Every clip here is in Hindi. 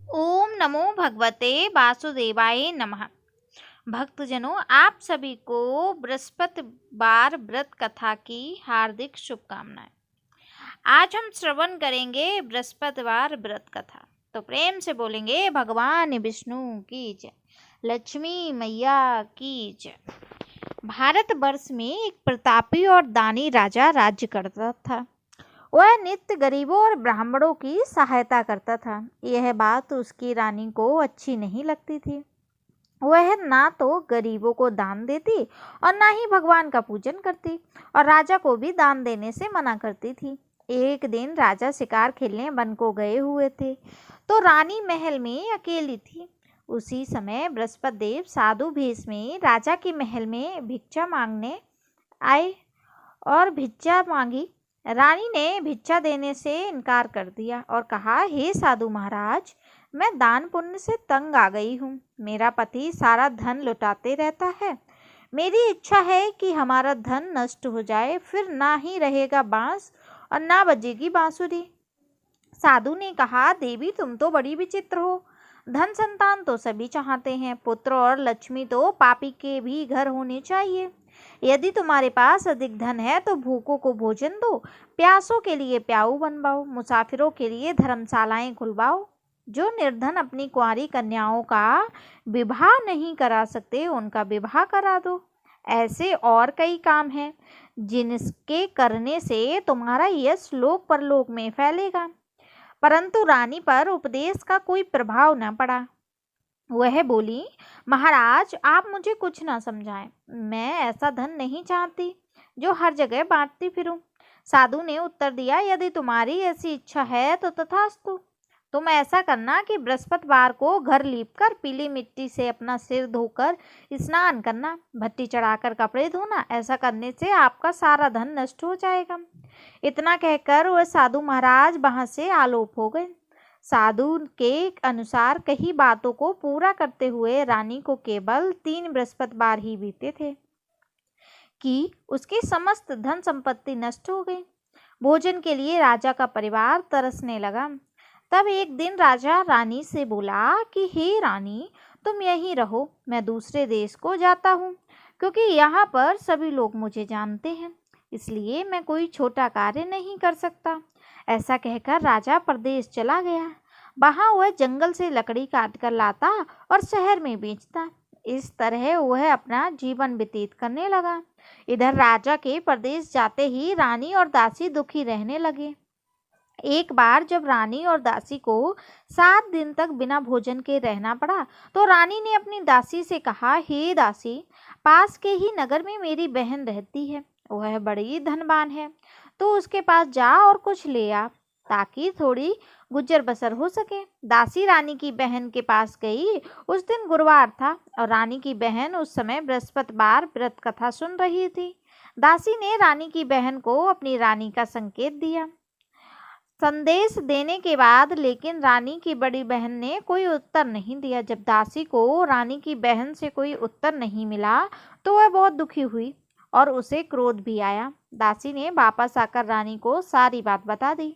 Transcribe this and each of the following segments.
ओम नमो भगवते वासुदेवाय नमः। भक्तजनों, आप सभी को बृहस्पतिवार व्रत कथा की हार्दिक शुभकामनाएं। आज हम श्रवण करेंगे बृहस्पतिवार व्रत कथा। तो प्रेम से बोलेंगे भगवान विष्णु की जय, लक्ष्मी मैया की जय। भारतवर्ष में एक प्रतापी और दानी राजा राज्य करता था। वह नित्य गरीबों और ब्राह्मणों की सहायता करता था। यह बात उसकी रानी को अच्छी नहीं लगती थी। वह ना तो गरीबों को दान देती और ना ही भगवान का पूजन करती, और राजा को भी दान देने से मना करती थी। एक दिन राजा शिकार खेलने वन को गए हुए थे, तो रानी महल में अकेली थी। उसी समय बृहस्पति देव साधु भेष में राजा के महल में भिक्षा मांगने आए और भिक्षा मांगी। रानी ने भिक्षा देने से इनकार कर दिया और कहा, हे साधु महाराज, मैं दान पुण्य से तंग आ गई हूँ। मेरा पति सारा धन लुटाते रहता है। मेरी इच्छा है कि हमारा धन नष्ट हो जाए, फिर ना ही रहेगा बांस और ना बजेगी बांसुरी। साधु ने कहा, देवी तुम तो बड़ी विचित्र हो। धन संतान तो सभी चाहते हैं, पुत्र और लक्ष्मी तो पापी के भी घर होने चाहिए। यदि तुम्हारे पास अधिक धन है तो भूखों को भोजन दो, प्यासों के लिए प्याऊ बनवाओ, मुसाफिरों के लिए धर्मशालाएं खुलवाओ। जो निर्धन अपनी कुंवारी कन्याओं का विवाह नहीं करा सकते, उनका विवाह करा दो। ऐसे और कई काम हैं जिनके करने से तुम्हारा यश लोक परलोक में फैलेगा। परंतु रानी पर उपदेश का कोई प्रभाव न पड़ा। वह बोली, महाराज आप मुझे कुछ ना समझाएं। मैं ऐसा धन नहीं चाहती जो हर जगह बांटती फिरूं। साधु ने उत्तर दिया, यदि तुम्हारी ऐसी इच्छा है तो तथास्तु। तुम ऐसा करना कि बृहस्पतिवार को घर लीपकर पीली मिट्टी से अपना सिर धोकर स्नान करना, भट्टी चढ़ाकर कपड़े धोना। ऐसा करने से आपका सारा धन नष्ट हो जाएगा। इतना कहकर वह साधु महाराज वहां से आलोप हो गए। साधु के अनुसार कई बातों को पूरा करते हुए रानी को केवल 3 बृहस्पतिवार ही बीते थे कि उसकी समस्त धन संपत्ति नष्ट हो गई। भोजन के लिए राजा का परिवार तरसने लगा। तब एक दिन राजा रानी से बोला कि हे रानी, तुम यहीं रहो, मैं दूसरे देश को जाता हूँ, क्योंकि यहाँ पर सभी लोग मुझे जानते हैं, इसलिए मैं कोई छोटा कार्य नहीं कर सकता। ऐसा कहकर राजा परदेश चला गया। वहाँ वह जंगल से लकड़ी काट कर लाता और शहर में बेचता। इस तरह वह अपना जीवन व्यतीत करने लगा। इधर राजा के परदेश जाते ही रानी और दासी दुखी रहने लगे। एक बार जब रानी और दासी को 7 दिन तक बिना भोजन के रहना पड़ा, तो रानी ने अपनी दासी से कहा, हे दासी, पास के ही नगर में मेरी बहन रहती है। वह बड़ी धनवान है, तो उसके पास जा और कुछ ले आ, ताकि थोड़ी गुजर बसर हो सके। दासी रानी की बहन के पास गई। उस दिन गुरुवार था और रानी की बहन उस समय बृहस्पतिवार व्रत कथा सुन रही थी। दासी ने रानी की बहन को अपनी रानी का संकेत दिया। संदेश देने के बाद लेकिन रानी की बड़ी बहन ने कोई उत्तर नहीं दिया। जब दासी को रानी की बहन से कोई उत्तर नहीं मिला तो वह बहुत दुखी हुई और उसे क्रोध भी आया। दासी ने वापस आकर रानी को सारी बात बता दी।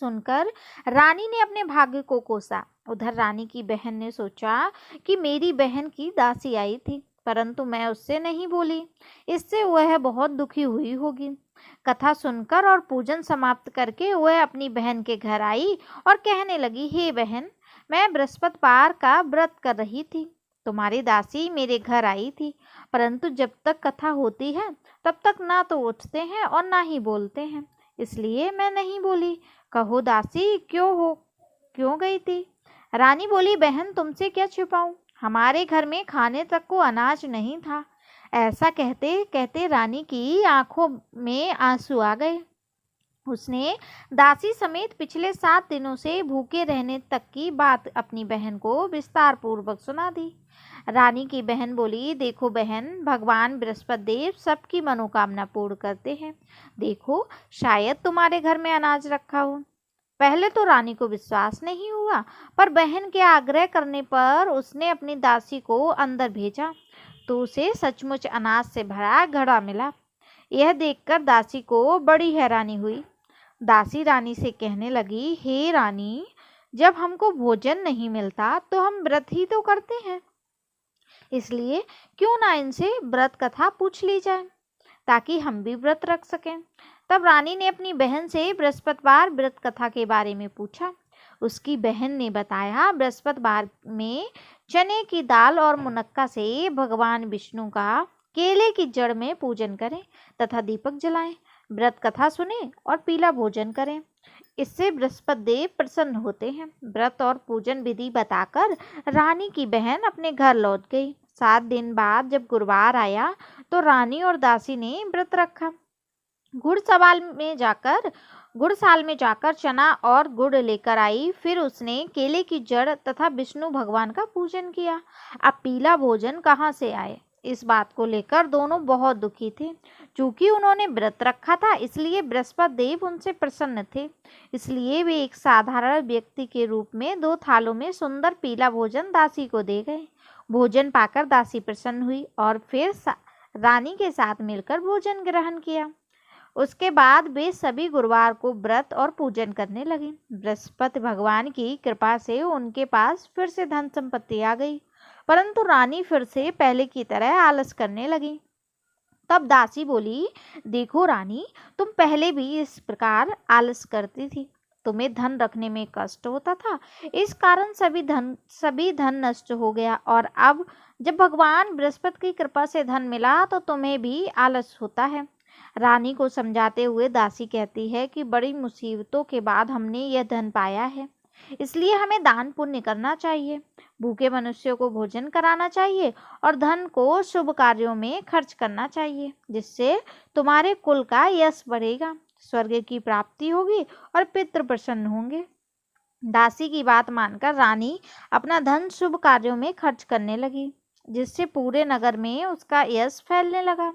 सुनकर रानी ने अपने भाग्य को कोसा। उधर रानी की बहन ने सोचा कि मेरी बहन की दासी आई थी, परंतु मैं उससे नहीं बोली, इससे वह बहुत दुखी हुई होगी। कथा सुनकर और पूजन समाप्त करके वह अपनी बहन के घर आई और कहने लगी, हे बहन, मैं बृहस्पतिवार का व्रत कर रही थी। तुम्हारी दासी मेरे घर आई थी, परंतु जब तक कथा होती है तब तक ना तो उठते हैं और ना ही बोलते हैं, इसलिए मैं नहीं बोली। कहो दासी, क्यों गई थी? रानी बोली, बहन तुमसे क्या छिपाऊं, हमारे घर में खाने तक को अनाज नहीं था। ऐसा कहते कहते रानी की आंखों में आंसू आ गए। उसने दासी समेत पिछले 7 दिनों से भूखे रहने तक की बात अपनी बहन को विस्तार पूर्वक सुना दी। रानी की बहन बोली, देखो बहन, भगवान बृहस्पति देव सबकी मनोकामना पूर्ण करते हैं। देखो, शायद तुम्हारे घर में अनाज रखा हो। पहले तो रानी को विश्वास नहीं हुआ, पर बहन के आग्रह करने पर उसने अपनी दासी को अंदर भेजा, तो उसे सचमुच अनाज से भरा घड़ा मिला। यह देखकर दासी को बड़ी हैरानी हुई। दासी रानी से कहने लगी, हे रानी, जब हमको भोजन नहीं मिलता तो हम व्रत ही तो करते हैं, इसलिए क्यों ना इनसे व्रत कथा पूछ ली जाए ताकि हम भी व्रत रख सकें। तब रानी ने अपनी बहन से बृहस्पतिवार व्रत कथा के बारे में पूछा। उसकी बहन ने बताया, बृहस्पतिवार में चने की दाल और मुनक्का से भगवान विष्णु का केले की जड़ में पूजन करें तथा दीपक जलाएं, व्रत कथा सुने और पीला भोजन करें। इससे बृहस्पति देव प्रसन्न होते हैं। व्रत और पूजन विधि बताकर रानी की बहन अपने घर लौट गई। 7 दिन बाद जब गुरुवार आया तो रानी और दासी ने व्रत रखा। गुड़साल में जाकर चना और गुड़ लेकर आई। फिर उसने केले की जड़ तथा विष्णु भगवान का पूजन किया। अब पीला भोजन कहाँ से आए, इस बात को लेकर दोनों बहुत दुखी थे। चूंकि उन्होंने व्रत रखा था इसलिए बृहस्पति देव उनसे प्रसन्न थे। इसलिए वे एक साधारण व्यक्ति के रूप में 2 थालों में सुंदर पीला भोजन दासी को दे गए। भोजन पाकर दासी प्रसन्न हुई और फिर रानी के साथ मिलकर भोजन ग्रहण किया। उसके बाद वे सभी गुरुवार को व्रत और पूजन करने लगे। बृहस्पति भगवान की कृपा से उनके पास फिर से धन संपत्ति आ गई, परंतु रानी फिर से पहले की तरह आलस करने लगी। तब दासी बोली, देखो रानी, तुम पहले भी इस प्रकार आलस करती थी। तुम्हें धन रखने में कष्ट होता था, इस कारण सभी धन नष्ट हो गया, और अब जब भगवान बृहस्पति की कृपा से धन मिला तो तुम्हें भी आलस होता है। रानी को समझाते हुए दासी कहती है कि बड़ी मुसीबतों के बाद हमने यह धन पाया है, इसलिए हमें दान पुण्य करना चाहिए, भूखे मनुष्यों को भोजन कराना चाहिए और धन को शुभ कार्यों में खर्च करना चाहिए, जिससे तुम्हारे कुल का यश बढ़ेगा, स्वर्ग की प्राप्ति होगी और पितृ प्रसन्न होंगे। दासी की बात मानकर रानी अपना धन शुभ कार्यों में खर्च करने लगी, जिससे पूरे नगर में उसका यश फैलने लगा।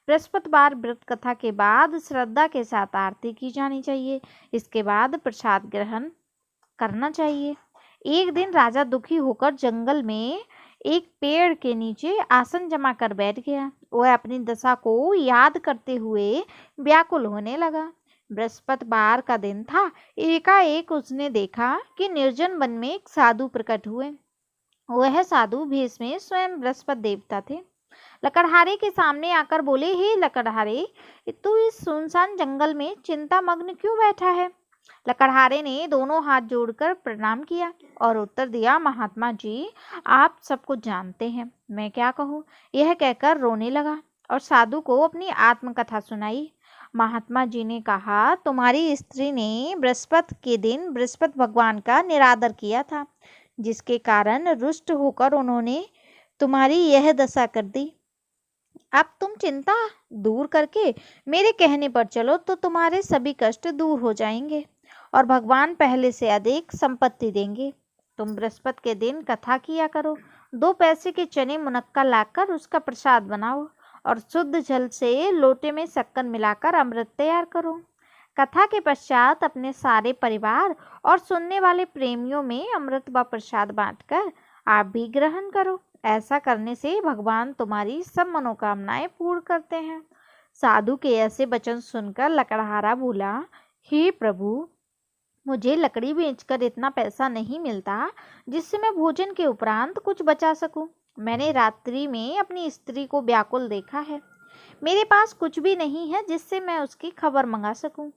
बृहस्पतिवार व्रत कथा के बाद श्रद्धा के साथ आरती की जानी चाहिए। इसके बाद प्रसाद ग्रहण करना चाहिए। एक दिन राजा दुखी होकर जंगल में एक पेड़ के नीचे आसन जमा कर बैठ गया। वह अपनी दशा को याद करते हुए व्याकुल होने लगा। बृहस्पतिवार का दिन था। एकाएक उसने देखा कि निर्जन वन में एक साधु प्रकट हुए। वह साधु भेष में स्वयं बृहस्पति देवता थे। लकड़हारे के सामने आकर बोले, हे लकड़हारे, तू इस सुनसान जंगल में चिंता मग्न क्यों बैठा है? लकड़हारे ने दोनों हाथ जोड़कर प्रणाम किया और उत्तर दिया, महात्मा जी, आप सब कुछ जानते हैं, मैं क्या कहूँ। यह कहकर रोने लगा और साधु को अपनी आत्मकथा सुनाई। महात्मा जी ने कहा, तुम्हारी स्त्री ने बृहस्पति के दिन बृहस्पति भगवान का निरादर किया था, जिसके कारण रुष्ट होकर उन्होंने तुम्हारी यह दशा कर दी। अब तुम चिंता दूर करके मेरे कहने पर चलो तो तुम्हारे सभी कष्ट दूर हो जाएंगे और भगवान पहले से अधिक संपत्ति देंगे। तुम बृहस्पति के दिन कथा किया करो। 2 पैसे के चने मुनक्का लाकर उसका प्रसाद बनाओ और शुद्ध जल से लोटे में शक्कर मिलाकर अमृत तैयार करो। कथा के पश्चात अपने सारे परिवार और सुनने वाले प्रेमियों में अमृत व प्रसाद बांटकर आप भी ग्रहण करो। ऐसा करने से भगवान तुम्हारी सब मनोकामनाएं पूर्ण करते हैं। साधु के ऐसे वचन सुनकर लकड़हारा बोला, हे प्रभु, मुझे लकड़ी बेचकर इतना पैसा नहीं मिलता जिससे मैं भोजन के उपरांत कुछ बचा सकूं। मैंने रात्रि में अपनी स्त्री को व्याकुल देखा है। मेरे पास कुछ भी नहीं है जिससे मैं उसकी खबर मंगा सकूं।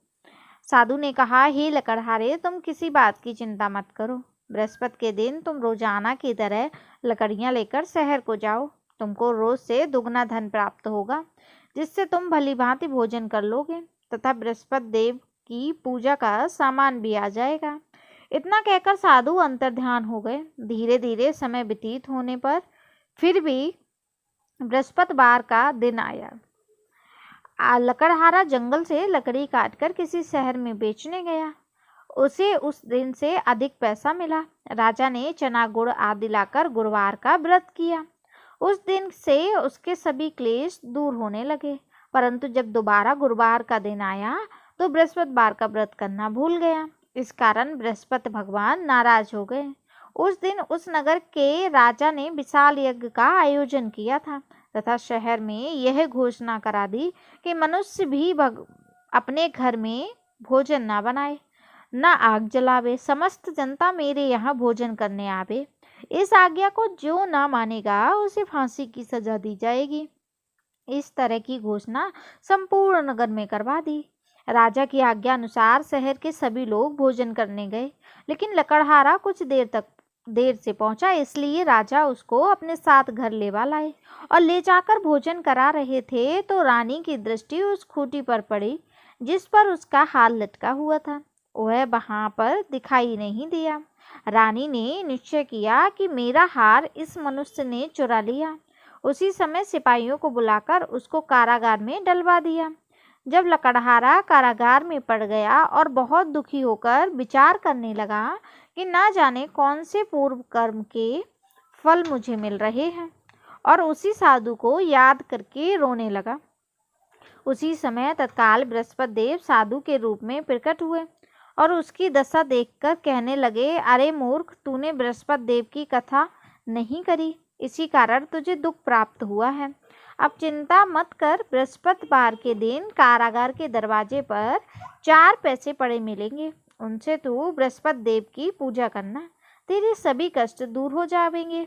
साधु ने कहा, हे लकड़हारे, तुम किसी बात की चिंता मत करो। बृहस्पति के दिन तुम रोजाना की तरह लकड़ियां लेकर शहर को जाओ। तुमको रोज से दुगना धन प्राप्त होगा, जिससे तुम भली भांति भोजन कर लोगे तथा बृहस्पति देव की पूजा का सामान भी आ जाएगा। इतना कहकर साधु अंतर्ध्यान हो गए। धीरे धीरे समय व्यतीत होने पर फिर भी बृहस्पतिवार का दिन आया। लकड़हारा जंगल से लकड़ी काटकर किसी शहर में बेचने गया। उसे उस दिन से अधिक पैसा मिला। राजा ने चना गुड़ आदि लाकर गुरुवार का व्रत किया। उस दिन से उसके सभी क्लेश दूर होने लगे। परंतु जब दोबारा गुरुवार का दिन आया तो बृहस्पतिवार का व्रत करना भूल गया। इस कारण बृहस्पति भगवान नाराज हो गए। उस दिन उस नगर के राजा ने विशाल यज्ञ का आयोजन किया था तथा शहर में यह घोषणा करा दी कि मनुष्य भी अपने घर में भोजन न बनाए। न आग जलावे, समस्त जनता मेरे यहाँ भोजन करने आवे। इस आज्ञा को जो न मानेगा उसे फांसी की सजा दी जाएगी। इस तरह की घोषणा संपूर्ण नगर में करवा दी। राजा की आज्ञा अनुसार शहर के सभी लोग भोजन करने गए, लेकिन लकड़हारा कुछ देर से पहुंचा, इसलिए राजा उसको अपने साथ घर लेवा लाए और ले जाकर भोजन करा रहे थे तो रानी की दृष्टि उस खूंटी पर पड़ी जिस पर उसका हार लटका हुआ था। वह वहां पर दिखाई नहीं दिया। रानी ने निश्चय किया कि मेरा हार इस मनुष्य ने चुरा लिया। उसी समय सिपाहियों को बुलाकर उसको कारागार में डलवा दिया। जब लकड़हारा कारागार में पड़ गया और बहुत दुखी होकर विचार करने लगा कि ना जाने कौन से पूर्व कर्म के फल मुझे मिल रहे हैं, और उसी साधु को याद करके रोने लगा। उसी समय तत्काल बृहस्पति देव साधु के रूप में प्रकट हुए और उसकी दशा देखकर कहने लगे, अरे मूर्ख, तूने बृहस्पति देव की कथा नहीं करी, इसी कारण तुझे दुख प्राप्त हुआ है। अब चिंता मत कर, बृहस्पतिवार के दिन कारागार के दरवाजे पर 4 पैसे पड़े मिलेंगे, उनसे तू बृहस्पति देव की पूजा करना, तेरे सभी कष्ट दूर हो जाएंगे।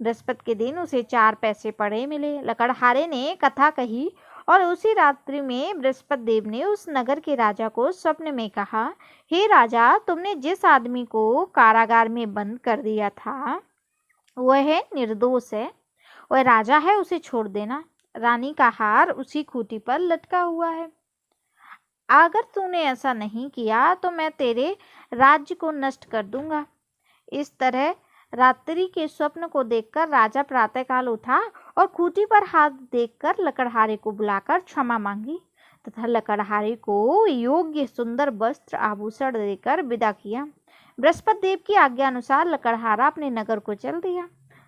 बृहस्पति के दिन उसे 4 पैसे पड़े मिले। लकड़हारे ने कथा कही और उसी रात्रि में बृहस्पति देव ने उस नगर के राजा को स्वप्न में कहा, हे राजा, तुमने जिस आदमी को कारागार में बंद कर दिया था वह निर्दोष है, वह राजा है, उसे छोड़ देना। रानी का हार उसी खूंटी पर लटका हुआ है। अगर तूने ऐसा नहीं किया तो मैं तेरे राज्य को नष्ट कर दूंगा। इस तरह रात्रि के स्वप्न को देखकर राजा प्रातःकाल उठा और खूंटी पर हाथ देखकर लकड़हारे को बुलाकर क्षमा मांगी तथा लकड़हारे को योग्य सुंदर वस्त्र आभूषण देकर विदा किया। बृहस्पति देव की आज्ञा अनुसार लकड़हारा अपने नगर को चल दिया।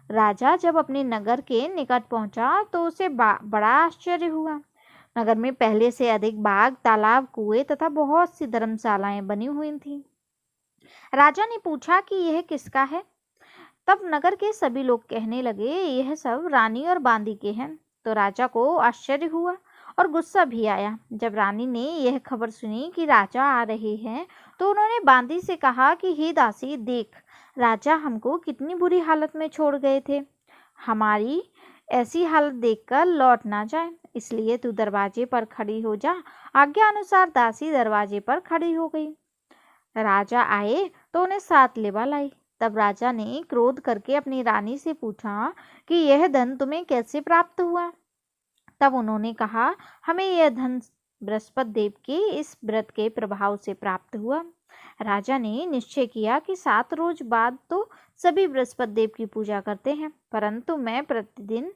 राजा जब अपने नगर के निकट पहुंचा तो उसे बड़ा आश्चर्य हुआ। नगर में पहले से अधिक बाग, तालाब, कुएं तथा बहुत सी धर्मशालाएं बनी हुई थीं। राजा ने पूछा कि यह किसका है? तब नगर के सभी लोग कहने लगे, यह सब रानी और बांदी के हैं। तो राजा को आश्चर्य हुआ और गुस्सा भी आया। जब रानी ने यह खबर सुनी कि राजा आ रहे हैं तो उन्होंने बांदी से कहा कि हे दासी, देख, राजा हमको कितनी बुरी हालत में छोड़ गए थे, हमारी ऐसी हालत देखकर लौट ना जाए, इसलिए तू दरवाजे पर खड़ी हो जा। आज्ञा अनुसार दासी दरवाजे पर खड़ी हो गई। राजा आए तो उन्हें साथ लेवा लाई। तब राजा ने क्रोध करके अपनी रानी से पूछा कि यह धन तुम्हें कैसे प्राप्त हुआ? तब उन्होंने कहा, हमें यह धन बृहस्पति देव के इस व्रत के प्रभाव से प्राप्त हुआ। राजा ने निश्चय किया कि 7 रोज बाद तो सभी बृहस्पति देव की पूजा करते हैं, परंतु मैं प्रतिदिन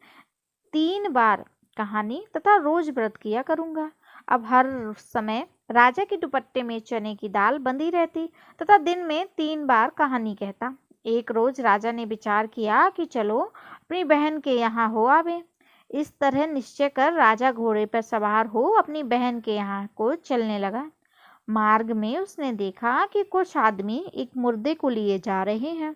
3 बार कहानी तथा रोज व्रत किया करूंगा। अब हर समय राजा के दुपट्टे में चने की दाल बंधी रहती तथा दिन में 3 बार कहानी कहता। एक रोज राजा ने विचार किया कि चलो अपनी बहन के यहाँ हो आवे। इस तरह निश्चय कर राजा घोड़े पर सवार हो अपनी बहन के यहाँ को चलने लगा। मार्ग में उसने देखा कि कुछ आदमी एक मुर्दे को लिए जा रहे हैं।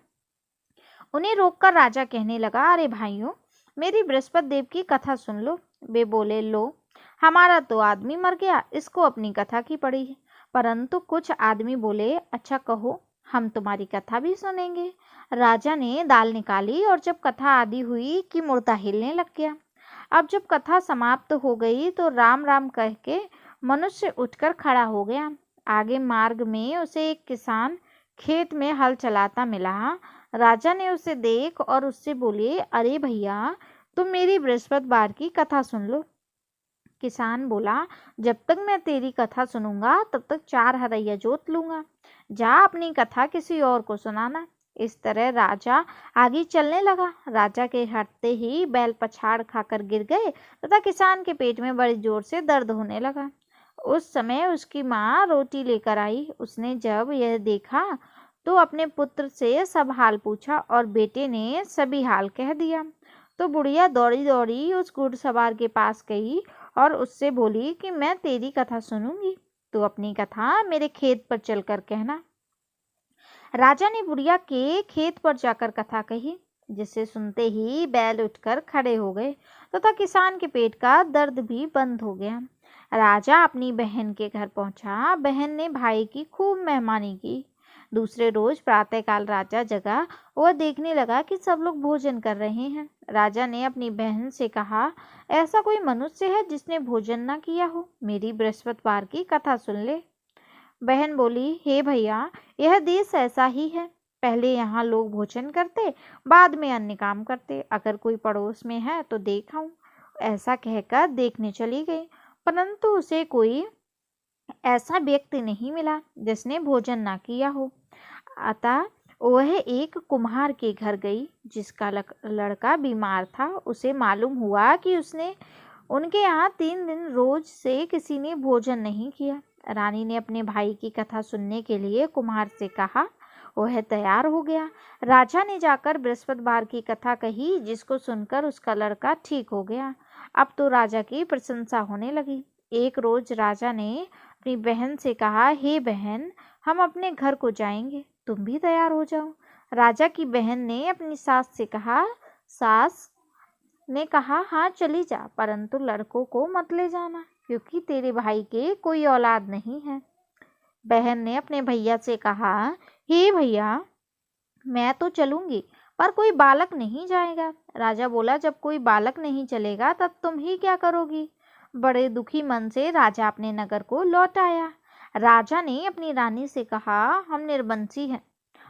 उन्हें रोककर राजा कहने लगा, अरे भाइयों, मेरी बृहस्पति देव की कथा सुन लो। वे बोले, लो, हमारा तो आदमी मर गया, इसको अपनी कथा की पड़ी है। परंतु कुछ आदमी बोले, अच्छा कहो, हम तुम्हारी कथा भी सुनेंगे। राजा ने दाल निकाली और जब कथा आदि हुई कि मुर्दा हिलने लग गया। अब जब कथा समाप्त हो गई तो राम राम कह के मनुष्य उठकर खड़ा हो गया। आगे मार्ग में उसे एक किसान खेत में हल चलाता मिला। राजा ने उसे देख और उससे बोले, अरे भैया, तुम मेरी बृहस्पतिवार की कथा सुन लो। किसान बोला, जब तक मैं तेरी कथा सुनूंगा तब तक 4 हरैया जोत लूंगा। जा अपनी कथा किसी और को सुनाना। इस तरह राजा आगे चलने लगा। राजा के हटते ही बैल पछाड़ खाकर गिर गए तथा किसान के पेट में बड़ी जोर से दर्द होने लगा। उस समय उसकी माँ रोटी लेकर आई। उसने जब यह देखा तो अपने पुत्र से सब हाल पूछा और बेटे ने सभी हाल कह दिया। तो बुढ़िया दौड़ी दौड़ी उस घुड़सवार के पास गई और उससे बोली कि मैं तेरी कथा सुनूंगी, तो अपनी कथा मेरे खेत पर चलकर कहना। राजा ने बुढ़िया के खेत पर जाकर कथा कही, जिसे सुनते ही बैल उठकर खड़े हो गए तथा किसान के पेट का दर्द भी बंद हो गया। राजा अपनी बहन के घर पहुंचा। बहन ने भाई की खूब मेहमानी की। दूसरे रोज प्रातःकाल राजा जगा और देखने लगा कि सब लोग भोजन कर रहे हैं। राजा ने अपनी बहन से कहा, ऐसा कोई मनुष्य है जिसने भोजन न किया हो? मेरी बृहस्पतिवार की कथा सुन ले। बहन बोली, हे भैया, यह देश ऐसा ही है। पहले यहाँ लोग भोजन करते, बाद में अन्य काम करते। अगर कोई पड़ोस में है तो देख आऊं। ऐसा कहकर देखने चली गई, परंतु उसे कोई ऐसा व्यक्ति नहीं मिला जिसने भोजन ना किया हो। अतः वह एक कुम्हार के घर गई, जिसका लड़का बीमार था। उसे मालूम हुआ कि उसने उनके यहाँ 3 दिन रोज से किसी ने भोजन नहीं किया। रानी ने अपने भाई की कथा सुनने के लिए कुम्हार से कहा। वह तैयार हो गया। राजा ने जाकर बृहस्पतिवार की कथा कही, जिसको सुनकर उसका लड़का ठीक हो गया। अब तो राजा की प्रशंसा होने लगी। एक रोज राजा ने अपनी बहन से कहा, हे बहन, हम अपने घर को जाएंगे, तुम भी तैयार हो जाओ। राजा की बहन ने अपनी सास से कहा। सास ने कहा, हाँ चली जा, परंतु लड़कों को मत ले जाना, क्योंकि तेरे भाई के कोई औलाद नहीं है। बहन ने अपने भैया से कहा, हे भैया, मैं तो चलूंगी, पर कोई बालक नहीं जाएगा। राजा बोला, जब कोई बालक नहीं चलेगा तब तुम ही क्या करोगी? बड़े दुखी मन से राजा अपने नगर को लौट आया। राजा ने अपनी रानी से कहा, हम निर्बंसी हैं,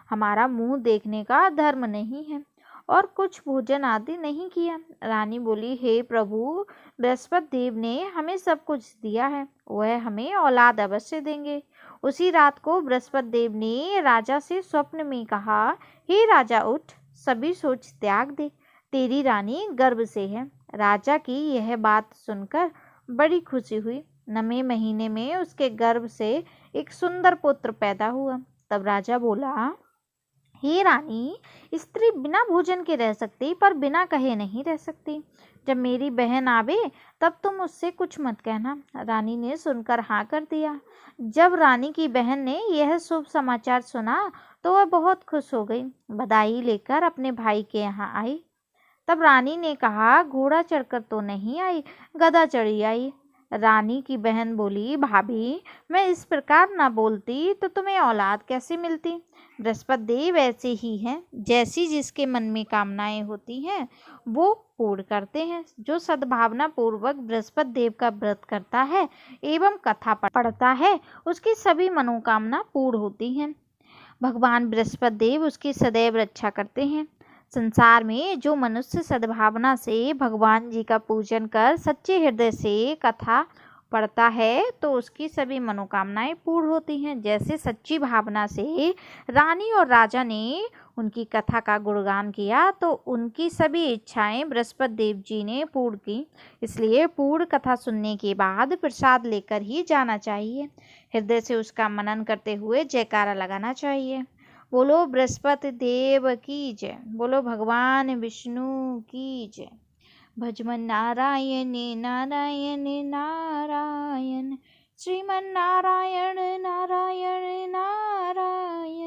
हमारा मुंह देखने का धर्म नहीं है और कुछ भोजन आदि नहीं किया। रानी बोली, हे प्रभु, बृहस्पति देव ने हमें सब कुछ दिया है, वह हमें औलाद अवश्य देंगे। उसी रात को बृहस्पति देव ने राजा से स्वप्न में कहा, हे राजा, उठ, सभी सोच त्याग दे, तेरी रानी गर्भ से है। राजा की यह बात सुनकर बड़ी खुशी हुई। 9वें महीने में उसके गर्भ से एक सुंदर पुत्र पैदा हुआ। तब राजा बोला, हे रानी, स्त्री बिना भोजन के रह सकती, पर बिना कहे नहीं रह सकती। जब मेरी बहन आवे तब तुम उससे कुछ मत कहना। रानी ने सुनकर हाँ कर दिया। जब रानी की बहन ने यह शुभ समाचार सुना तो वह बहुत खुश हो गई। बधाई लेकर अपने भाई के यहाँ आई। तब रानी ने कहा, घोड़ा चढ़कर तो नहीं आई, गधा चढ़ी आई। रानी की बहन बोली, भाभी, मैं इस प्रकार ना बोलती तो तुम्हें औलाद कैसे मिलती? बृहस्पति देव ऐसे ही हैं, जैसी जिसके मन में कामनाएं होती हैं वो पूर्ण करते हैं। जो सद्भावना पूर्वक बृहस्पति देव का व्रत करता है एवं कथा पढ़ता है, उसकी सभी मनोकामना पूर्ण होती हैं। भगवान बृहस्पति देव उसकी सदैव रक्षा करते हैं। संसार में जो मनुष्य सद्भावना से भगवान जी का पूजन कर सच्चे हृदय से कथा पढ़ता है तो उसकी सभी मनोकामनाएं पूर्ण होती हैं। जैसे सच्ची भावना से रानी और राजा ने उनकी कथा का गुणगान किया तो उनकी सभी इच्छाएं बृहस्पति देव जी ने पूर्ण की। इसलिए पूर्ण कथा सुनने के बाद प्रसाद लेकर ही जाना चाहिए। हृदय से उसका मनन करते हुए जयकारा लगाना चाहिए। बोलो बृहस्पति देव की जय, बोलो भगवान विष्णु की जय। भजमन नारायण नारायण नारायण, श्रीमन नारायण नारायण नारायण।